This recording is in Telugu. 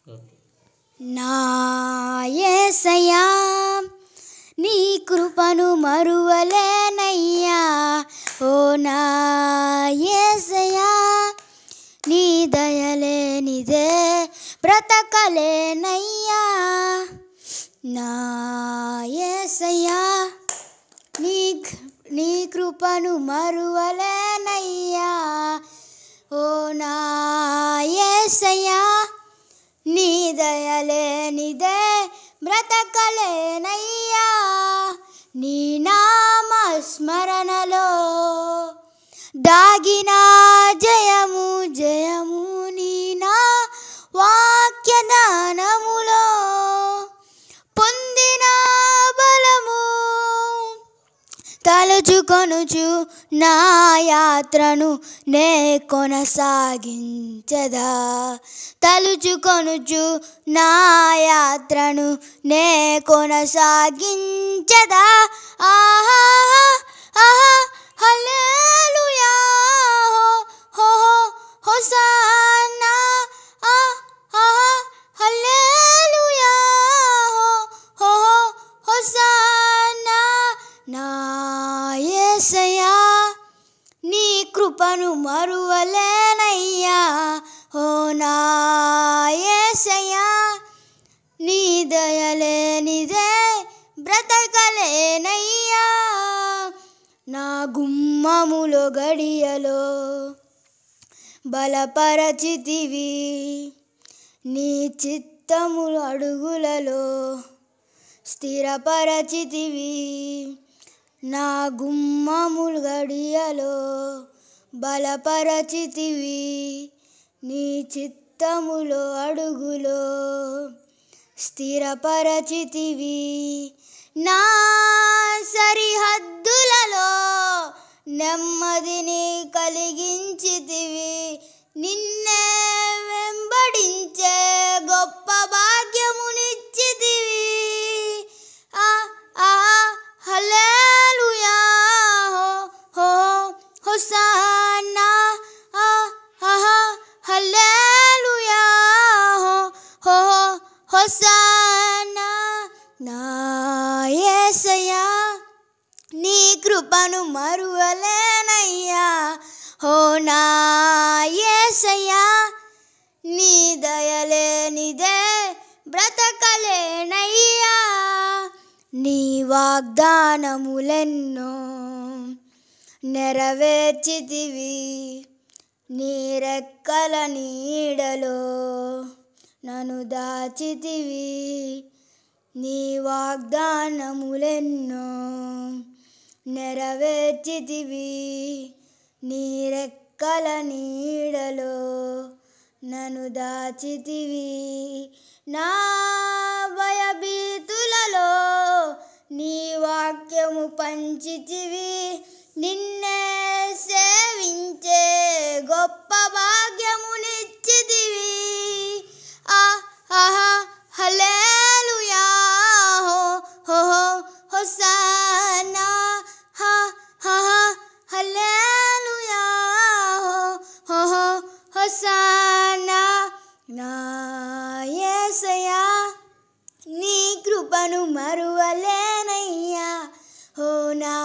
ఓకే. నా యేసయ్యా నీ కృపను మరువలేనయ్యా. ఓ నా యేసయ్యా నీ దయలేనిదే బ్రతకలేనయ్యా. నా యేసయ్యా నీ కృపను మరువలేనయ్యా. ఓ నా యేసయ్యా నీ దయలేనిదే బ్రతకలేనయ్యా. నీ నామ స్మరణలో దాగిన జయము జయము, నీ నా వాక్యదానములో పొందిన బలము, తలుచుకొనుచు నా యాత్రను నే కొనసాగించదా. తలుచుకొనుచు నా యాత్రను నే కొనసాగించదా. ఆహా ఆహా హల్లెలూయా హో హో హోసానా. ఆహా హల్లెలూయా హో హో హోసానా. నా యేసయ్యా నీ కృపను మరువలేనయ్యా. ఓ నా యేసయ్యా నీ దయలేనిదే బ్రతకలేనయ్యా. నా గుమ్మములో గడియలో బలపరచితివి, నీ చిత్తములు అడుగులలో స్థిరపరచితివి. నా గుమ్మములు గడియలో బలపరచితివి, నీ చిత్తములో అడుగులో స్థిరపరచితివి. నా సరిహద్దులలో నెమ్మదిని కలిగించితివి, నిన్నే వెంబడించే గొప్ప భాగ్యమునిచ్చితివి. హల్లెలూయా హో హోసానా. హల్లెలూయా హో హోసానా. నా యేసయ్యా నీ కృపను మరువలేనయ్యా. ఓ నా యేసయ్యా నీ దయలేనిదే బ్రతకలేనయ్యా. నీ వాగ్దానములెన్నో నెరవేర్చితివి, నీ రెక్కల నీడలో నన్ను దాచితివి. నీ వాగ్దానములెన్నో నెరవేర్చితివి, నీ రెక్కల నీడలో నన్ను దాచితివి. నా భయభీతులలో నీ వాక్యము పంచితివి, నిన్నే సేవించే గొప్ప భాగ్యమునిచ్చితివి. ఆహా హల్లెలూయా హో హోసానా. హల్లెలూయా హో హోసానా. నా యేసయ్యా నీ కృపను మరువలేనయ్యా. ఓ నా